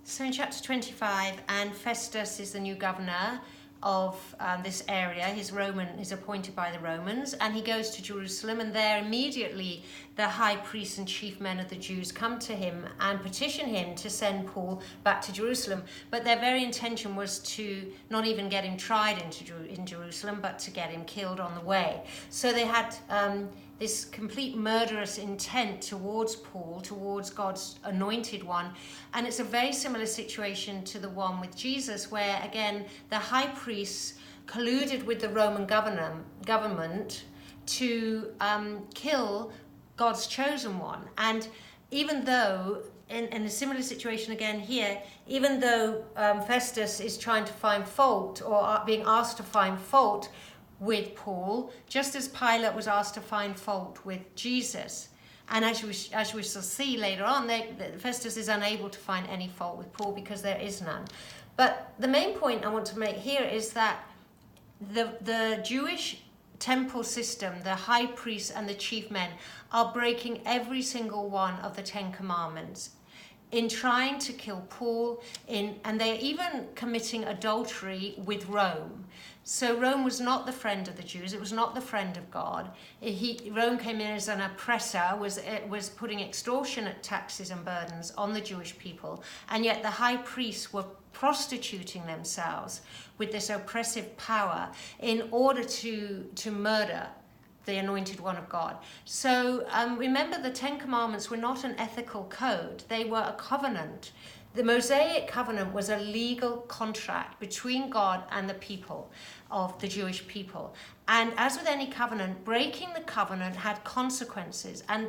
So in chapter 25, and Festus is the new governor of this area. He's appointed by the Romans, and he goes to Jerusalem, and there immediately the high priests and chief men of the Jews come to him and petition him to send Paul back to Jerusalem. But their very intention was to not even get him tried in Jerusalem, but to get him killed on the way. So they had this complete murderous intent towards Paul, towards God's anointed one. And it's a very similar situation to the one with Jesus, where again the high priests colluded with the Roman government to kill God's chosen one. And even though in a similar situation again here, even though Festus is trying to find fault, or being asked to find fault with Paul, just as Pilate was asked to find fault with Jesus. And as we shall see later on, Festus is unable to find any fault with Paul because there is none. But the main point I want to make here is that the Jewish temple system, the high priests and the chief men, are breaking every single one of the Ten Commandments in trying to kill Paul, and they're even committing adultery with Rome. So Rome was not the friend of the Jews. It was not the friend of God. Rome came in as an oppressor, was putting extortionate taxes and burdens on the Jewish people, and yet the high priests were prostituting themselves with this oppressive power in order to murder the anointed one of God. So remember, the Ten Commandments were not an ethical code. They were a covenant. The Mosaic covenant was a legal contract between God and the people of the Jewish people. And as with any covenant, breaking the covenant had consequences. And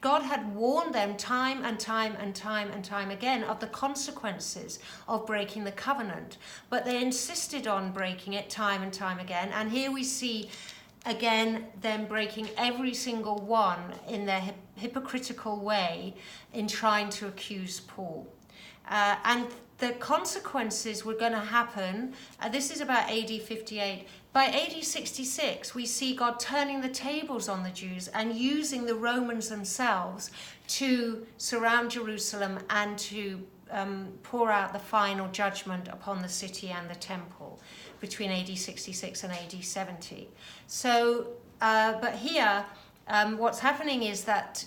God had warned them time and time and time and time again of the consequences of breaking the covenant. But they insisted on breaking it time and time again. And here we see again them breaking every single one in their hypocritical way in trying to accuse Paul. And the consequences were going to happen. This is about AD 58. By AD 66, we see God turning the tables on the Jews and using the Romans themselves to surround Jerusalem and to pour out the final judgment upon the city and the temple between AD 66 and AD 70. So, but here, what's happening is that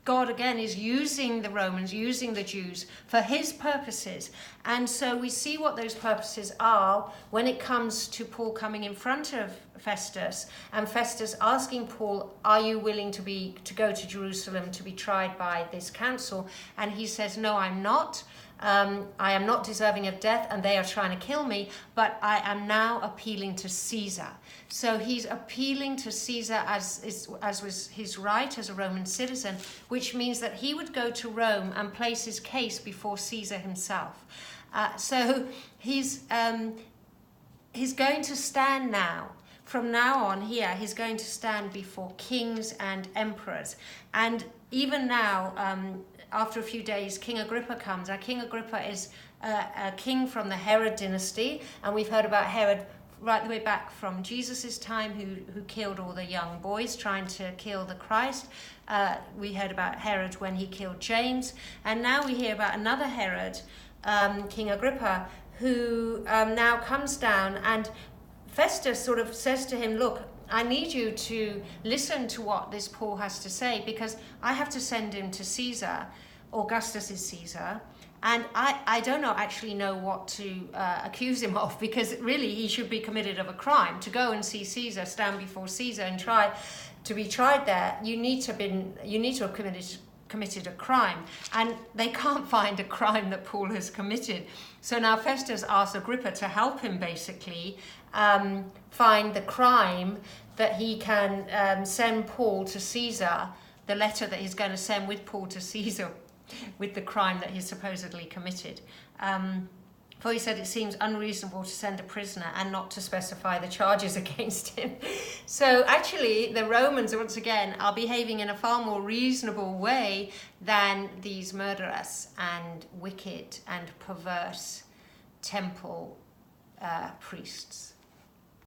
God again is using the Romans, using the Jews for his purposes. And so we see what those purposes are when it comes to Paul coming in front of Festus, and Festus asking Paul, are you willing to go to Jerusalem to be tried by this council? And he says, no, I'm not. I am not deserving of death, and they are trying to kill me, but I am now appealing to Caesar. So he's appealing to Caesar as was his right as a Roman citizen, which means that he would go to Rome and place his case before Caesar himself. So he's going to stand now. From now on here, he's going to stand before kings and emperors. And even now, after a few days, King Agrippa comes. Now, King Agrippa is a king from the Herod dynasty, and we've heard about Herod right the way back from Jesus' time, who killed all the young boys trying to kill the Christ. We heard about Herod when he killed James, and now we hear about another Herod, King Agrippa, who now comes down, and Festus sort of says to him, look, I need you to listen to what this Paul has to say, because I have to send him to Caesar. Augustus is Caesar. And I don't actually know what to accuse him of, because really he should be committed of a crime. To go and see Caesar, stand before Caesar and to be tried there, you need to have committed a crime. And they can't find a crime that Paul has committed. So now Festus asks Agrippa to help him basically find the crime that he can send Paul to Caesar, the letter that he's going to send with Paul to Caesar with the crime that he's supposedly committed. For he said it seems unreasonable to send a prisoner and not to specify the charges against him. So actually the Romans, once again, are behaving in a far more reasonable way than these murderous and wicked and perverse temple priests.